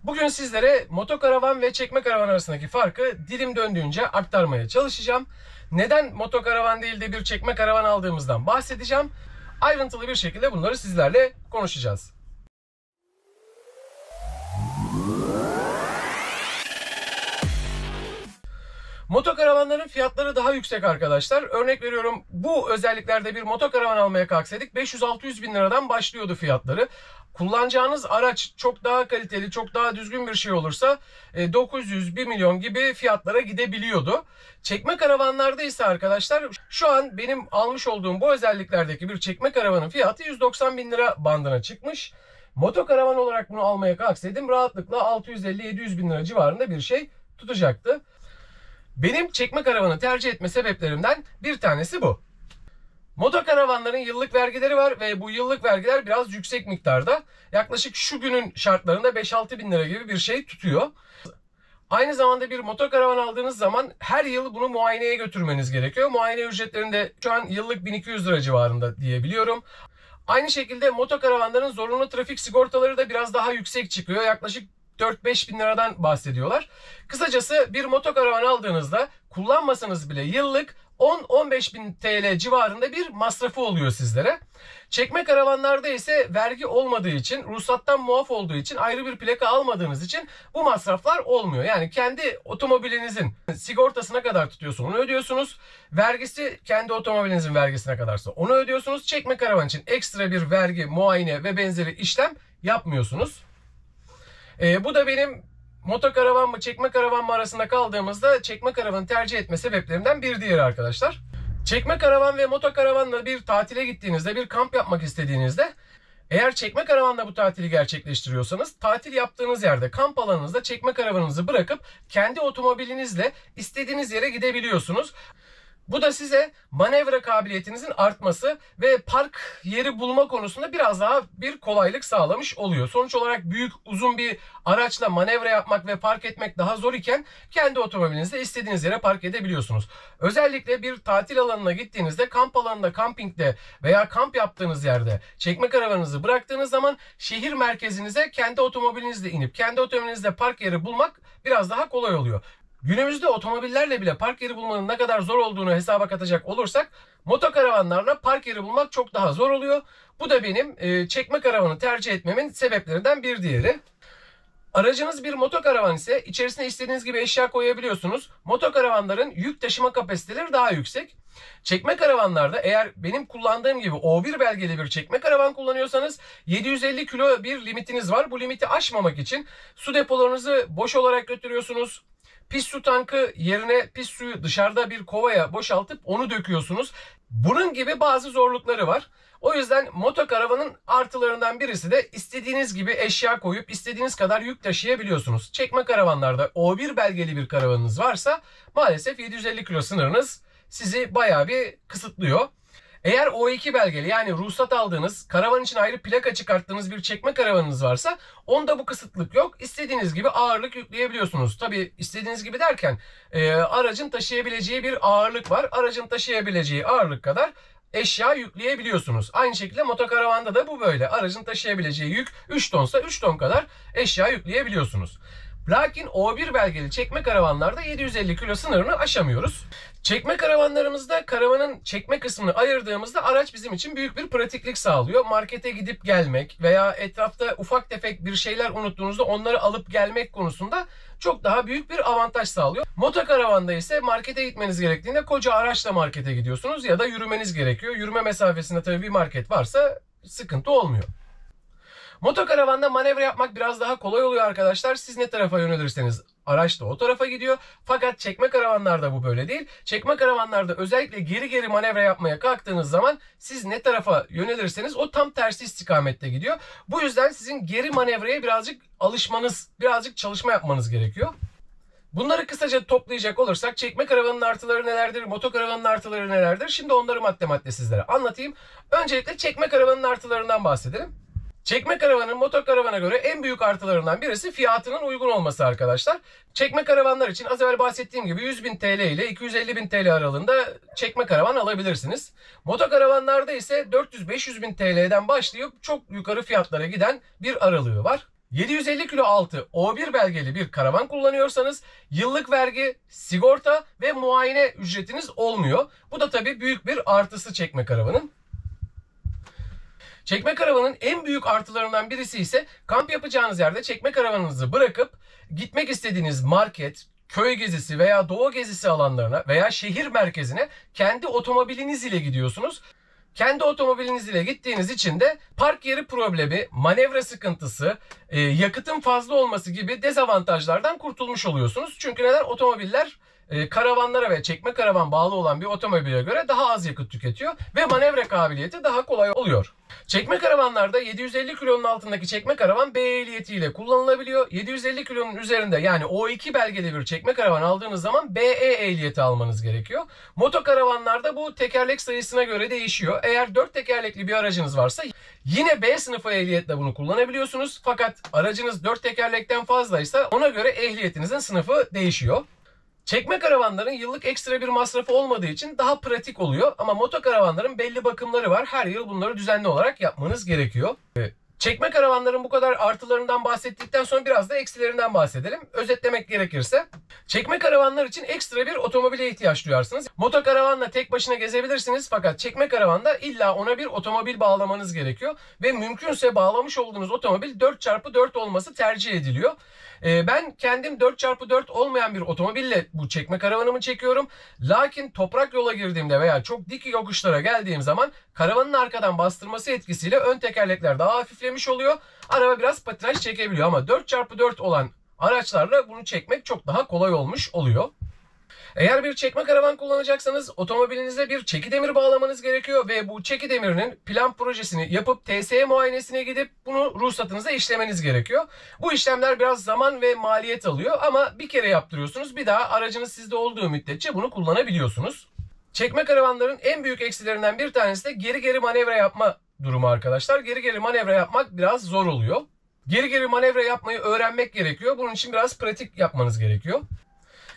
Bugün sizlere motokaravan ve çekme karavan arasındaki farkı dilim döndüğünce aktarmaya çalışacağım. Neden motokaravan değil de bir çekme karavan aldığımızdan bahsedeceğim. Ayrıntılı bir şekilde bunları sizlerle konuşacağız. Motokaravanların fiyatları daha yüksek arkadaşlar. Örnek veriyorum, bu özelliklerde bir motokaravan almaya kalksaydık 500-600 bin liradan başlıyordu fiyatları. Kullanacağınız araç çok daha kaliteli, çok daha düzgün bir şey olursa 900-1 milyon gibi fiyatlara gidebiliyordu. Çekme karavanlarda ise arkadaşlar şu an benim almış olduğum bu özelliklerdeki bir çekme karavanın fiyatı 190 bin lira bandına çıkmış. Motokaravan olarak bunu almaya kalksaydım rahatlıkla 650-700 bin lira civarında bir şey tutacaktı. Benim çekme karavanı tercih etme sebeplerimden bir tanesi bu. Motokaravanların yıllık vergileri var ve bu yıllık vergiler biraz yüksek miktarda. Yaklaşık şu günün şartlarında 5-6 bin lira gibi bir şey tutuyor. Aynı zamanda bir motokaravan aldığınız zaman her yıl bunu muayeneye götürmeniz gerekiyor. Muayene ücretlerinde şu an yıllık 1200 lira civarında diyebiliyorum. Aynı şekilde motokaravanların zorunlu trafik sigortaları da biraz daha yüksek çıkıyor. Yaklaşık 4-5 bin liradan bahsediyorlar. Kısacası bir motokaravan aldığınızda kullanmasanız bile yıllık 10-15 bin TL civarında bir masrafı oluyor sizlere. Çekme karavanlarda ise vergi olmadığı için, ruhsattan muaf olduğu için, ayrı bir plaka almadığınız için bu masraflar olmuyor. Yani kendi otomobilinizin sigortasına kadar tutuyorsa onu ödüyorsunuz. Vergisi kendi otomobilinizin vergisine kadarsa onu ödüyorsunuz. Çekme karavan için ekstra bir vergi, muayene ve benzeri işlem yapmıyorsunuz. Bu da benim motokaravan mı çekme karavan mı arasında kaldığımızda çekme karavanı tercih etme sebeplerimden bir diğeri arkadaşlar. Çekme karavan ve motokaravanla bir tatile gittiğinizde, bir kamp yapmak istediğinizde, eğer çekme karavanla bu tatili gerçekleştiriyorsanız tatil yaptığınız yerde, kamp alanınızda çekme karavanınızı bırakıp kendi otomobilinizle istediğiniz yere gidebiliyorsunuz. Bu da size manevra kabiliyetinizin artması ve park yeri bulma konusunda biraz daha bir kolaylık sağlamış oluyor. Sonuç olarak büyük, uzun bir araçla manevra yapmak ve park etmek daha zor iken kendi otomobilinizde istediğiniz yere park edebiliyorsunuz. Özellikle bir tatil alanına gittiğinizde, kamp alanında, kampingde veya kamp yaptığınız yerde çekme karavanınızı bıraktığınız zaman şehir merkezinize kendi otomobilinizle inip kendi otomobilinizde park yeri bulmak biraz daha kolay oluyor. Günümüzde otomobillerle bile park yeri bulmanın ne kadar zor olduğunu hesaba katacak olursak motokaravanlarla park yeri bulmak çok daha zor oluyor. Bu da benim çekme karavanı tercih etmemin sebeplerinden bir diğeri. Aracınız bir motokaravan ise içerisine istediğiniz gibi eşya koyabiliyorsunuz. Motokaravanların yük taşıma kapasiteleri daha yüksek. Çekme karavanlarda eğer benim kullandığım gibi O1 belgeli bir çekme karavan kullanıyorsanız 750 kilo bir limitiniz var. Bu limiti aşmamak için su depolarınızı boş olarak götürüyorsunuz. Pis su tankı yerine pis suyu dışarıda bir kovaya boşaltıp onu döküyorsunuz. Bunun gibi bazı zorlukları var. O yüzden motokaravanın artılarından birisi de istediğiniz gibi eşya koyup istediğiniz kadar yük taşıyabiliyorsunuz. Çekme karavanlarda O1 belgeli bir karavanınız varsa maalesef 750 kilo sınırınız sizi bayağı bir kısıtlıyor. Eğer O2 belgeli, yani ruhsat aldığınız, karavan için ayrı plaka çıkarttığınız bir çekme karavanınız varsa onda bu kısıtlık yok. İstediğiniz gibi ağırlık yükleyebiliyorsunuz. Tabii istediğiniz gibi derken aracın taşıyabileceği bir ağırlık var. Aracın taşıyabileceği ağırlık kadar eşya yükleyebiliyorsunuz. Aynı şekilde motokaravanda da bu böyle. Aracın taşıyabileceği yük 3 tonsa 3 ton kadar eşya yükleyebiliyorsunuz. Lakin O1 belgeli çekme karavanlarda 750 kilo sınırını aşamıyoruz. Çekme karavanlarımızda karavanın çekme kısmını ayırdığımızda araç bizim için büyük bir pratiklik sağlıyor. Markete gidip gelmek veya etrafta ufak tefek bir şeyler unuttuğunuzda onları alıp gelmek konusunda çok daha büyük bir avantaj sağlıyor. Motokaravanda ise markete gitmeniz gerektiğinde koca araçla markete gidiyorsunuz ya da yürümeniz gerekiyor. Yürüme mesafesinde tabii bir market varsa sıkıntı olmuyor. Motokaravanda manevra yapmak biraz daha kolay oluyor arkadaşlar. Siz ne tarafa yönelirseniz araç da o tarafa gidiyor. Fakat çekme karavanlarda bu böyle değil. Çekme karavanlarda özellikle geri geri manevra yapmaya kalktığınız zaman siz ne tarafa yönelirseniz o tam tersi istikamette gidiyor. Bu yüzden sizin geri manevraya birazcık alışmanız, birazcık çalışma yapmanız gerekiyor. Bunları kısaca toplayacak olursak çekme karavanın artıları nelerdir, motokaravanın artıları nelerdir? Şimdi onları madde madde sizlere anlatayım. Öncelikle çekme karavanın artılarından bahsedelim. Çekme karavanın motokaravana göre en büyük artılarından birisi fiyatının uygun olması arkadaşlar. Çekme karavanlar için az evvel bahsettiğim gibi 100 bin TL ile 250 bin TL aralığında çekme karavan alabilirsiniz. Motokaravanlarda ise 400-500 bin TL'den başlayıp çok yukarı fiyatlara giden bir aralığı var. 750 kilo altı O1 belgeli bir karavan kullanıyorsanız yıllık vergi, sigorta ve muayene ücretiniz olmuyor. Bu da tabii büyük bir artısı çekme karavanın. Çekme karavanın en büyük artılarından birisi ise kamp yapacağınız yerde çekme karavanınızı bırakıp gitmek istediğiniz market, köy gezisi veya doğa gezisi alanlarına veya şehir merkezine kendi otomobiliniz ile gidiyorsunuz. Kendi otomobiliniz ile gittiğiniz için de park yeri problemi, manevra sıkıntısı, yakıtın fazla olması gibi dezavantajlardan kurtulmuş oluyorsunuz. Çünkü neden? Otomobiller karavanlara ve çekme karavan bağlı olan bir otomobile göre daha az yakıt tüketiyor ve manevra kabiliyeti daha kolay oluyor. Çekme karavanlarda 750 kilonun altındaki çekme karavan B ehliyetiyle kullanılabiliyor. 750 kilonun üzerinde yani O2 belgeli bir çekme karavan aldığınız zaman BE ehliyeti almanız gerekiyor. Motokaravanlarda bu tekerlek sayısına göre değişiyor. Eğer 4 tekerlekli bir aracınız varsa yine B sınıfı ehliyetle bunu kullanabiliyorsunuz. Fakat aracınız 4 tekerlekten fazlaysa ona göre ehliyetinizin sınıfı değişiyor. Çekme karavanların yıllık ekstra bir masrafı olmadığı için daha pratik oluyor. Ama motokaravanların belli bakımları var. Her yıl bunları düzenli olarak yapmanız gerekiyor. Çekme karavanların bu kadar artılarından bahsettikten sonra biraz da eksilerinden bahsedelim. Özetlemek gerekirse çekme karavanlar için ekstra bir otomobile ihtiyaç duyarsınız. Motokaravanla tek başına gezebilirsiniz fakat çekme karavanda illa ona bir otomobil bağlamanız gerekiyor. Ve mümkünse bağlamış olduğunuz otomobil 4x4 olması tercih ediliyor. Ben kendim 4x4 olmayan bir otomobille bu çekme karavanımı çekiyorum. Lakin toprak yola girdiğimde veya çok dik yokuşlara geldiğim zaman karavanın arkadan bastırması etkisiyle ön tekerlekler daha hafiflemiş oluyor. Araba biraz patinaj çekebiliyor ama 4x4 olan araçlarla bunu çekmek çok daha kolay olmuş oluyor. Eğer bir çekme karavan kullanacaksanız otomobilinize bir çeki demir bağlamanız gerekiyor ve bu çeki demirinin plan projesini yapıp TSE muayenesine gidip bunu ruhsatınıza işlemeniz gerekiyor. Bu işlemler biraz zaman ve maliyet alıyor ama bir kere yaptırıyorsunuz. Bir daha aracınız sizde olduğu müddetçe bunu kullanabiliyorsunuz. Çekme karavanların en büyük eksilerinden bir tanesi de geri geri manevra yapma durumu arkadaşlar. Geri geri manevra yapmak biraz zor oluyor. Geri geri manevra yapmayı öğrenmek gerekiyor. Bunun için biraz pratik yapmanız gerekiyor.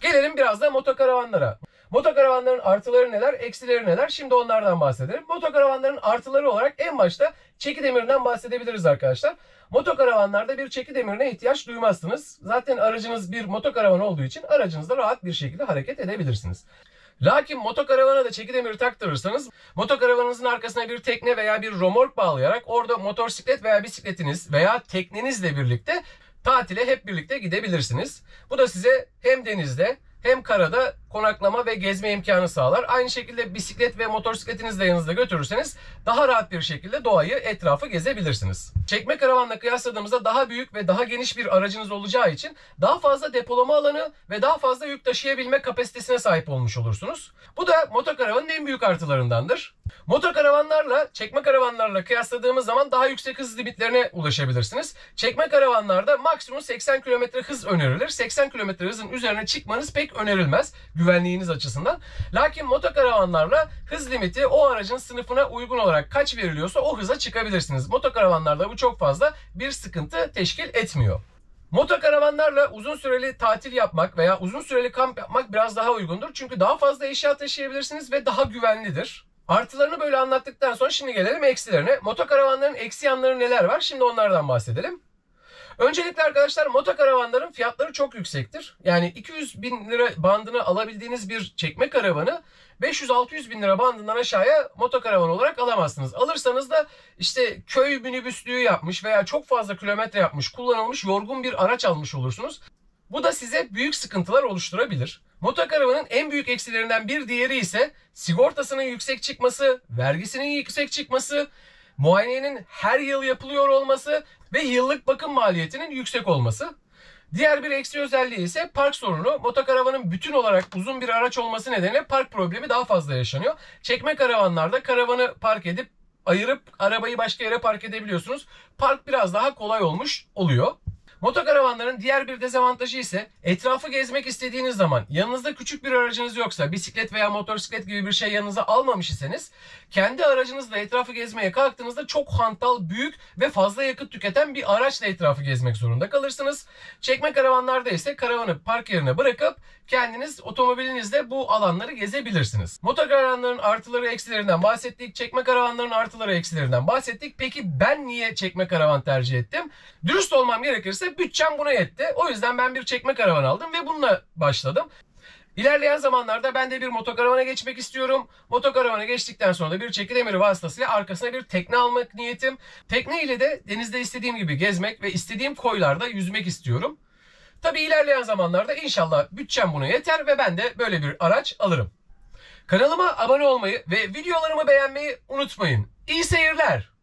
Gelelim biraz da motokaravanlara. Motokaravanların artıları neler, eksileri neler? Şimdi onlardan bahsedelim. Motokaravanların artıları olarak en başta çeki demirinden bahsedebiliriz arkadaşlar. Motokaravanlarda bir çeki demirine ihtiyaç duymazsınız. Zaten aracınız bir motokaravan olduğu için aracınızda rahat bir şekilde hareket edebilirsiniz. Lakin motokaravana da çeki demiri taktırırsanız motokaravanınızın arkasına bir tekne veya bir romork bağlayarak orada motosiklet veya bisikletiniz veya teknenizle birlikte tatile hep birlikte gidebilirsiniz. Bu da size hem denizde hem karada konaklama ve gezme imkanı sağlar. Aynı şekilde bisiklet ve motosikletinizi de yanınızda götürürseniz daha rahat bir şekilde doğayı, etrafı gezebilirsiniz. Çekme karavanla kıyasladığımızda daha büyük ve daha geniş bir aracınız olacağı için daha fazla depolama alanı ve daha fazla yük taşıyabilme kapasitesine sahip olmuş olursunuz. Bu da motokaravanın en büyük artılarındandır. Motokaravanlarla çekme karavanlarla kıyasladığımız zaman daha yüksek hız limitlerine ulaşabilirsiniz. Çekme karavanlarda maksimum 80 km hız önerilir. 80 km hızın üzerine çıkmanız pek önerilmez güvenliğiniz açısından. Lakin motokaravanlarla hız limiti o aracın sınıfına uygun olarak kaç veriliyorsa o hıza çıkabilirsiniz. Motokaravanlarda bu çok fazla bir sıkıntı teşkil etmiyor. Motokaravanlarla uzun süreli tatil yapmak veya uzun süreli kamp yapmak biraz daha uygundur. Çünkü daha fazla eşya taşıyabilirsiniz ve daha güvenlidir. Artılarını böyle anlattıktan sonra şimdi gelelim eksilerine. Motokaravanların eksi yanları neler var? Şimdi onlardan bahsedelim. Öncelikle arkadaşlar motokaravanların fiyatları çok yüksektir. Yani 200 bin lira bandına alabildiğiniz bir çekme karavanı 500-600 bin lira bandından aşağıya motokaravan olarak alamazsınız. Alırsanız da işte köy minibüslüğü yapmış veya çok fazla kilometre yapmış, kullanılmış yorgun bir araç almış olursunuz. Bu da size büyük sıkıntılar oluşturabilir. Motokaravanın en büyük eksilerinden bir diğeri ise sigortasının yüksek çıkması, vergisinin yüksek çıkması, muayenenin her yıl yapılıyor olması ve yıllık bakım maliyetinin yüksek olması. Diğer bir eksi özelliği ise park sorunu. Motokaravanın bütün olarak uzun bir araç olması nedeniyle park problemi daha fazla yaşanıyor. Çekme karavanlarda karavanı park edip ayırıp arabayı başka yere park edebiliyorsunuz. Park biraz daha kolay olmuş oluyor. Motokaravanların diğer bir dezavantajı ise etrafı gezmek istediğiniz zaman yanınızda küçük bir aracınız yoksa, bisiklet veya motosiklet gibi bir şey yanınıza almamış iseniz, kendi aracınızla etrafı gezmeye kalktığınızda çok hantal, büyük ve fazla yakıt tüketen bir araçla etrafı gezmek zorunda kalırsınız. Çekme karavanlarda ise karavanı park yerine bırakıp kendiniz otomobilinizle bu alanları gezebilirsiniz. Motokaravanların artıları eksilerinden bahsettik. Çekme karavanların artıları eksilerinden bahsettik. Peki ben niye çekme karavan tercih ettim? Dürüst olmam gerekirse bütçem buna yetti. O yüzden ben bir çekme karavan aldım ve bununla başladım. İlerleyen zamanlarda ben de bir motokaravana geçmek istiyorum. Motokaravana geçtikten sonra da bir çekidemiri vasıtasıyla arkasına bir tekne almak niyetim. Tekne ile de denizde istediğim gibi gezmek ve istediğim koylarda yüzmek istiyorum. Tabii ilerleyen zamanlarda inşallah bütçem buna yeter ve ben de böyle bir araç alırım. Kanalıma abone olmayı ve videolarımı beğenmeyi unutmayın. İyi seyirler.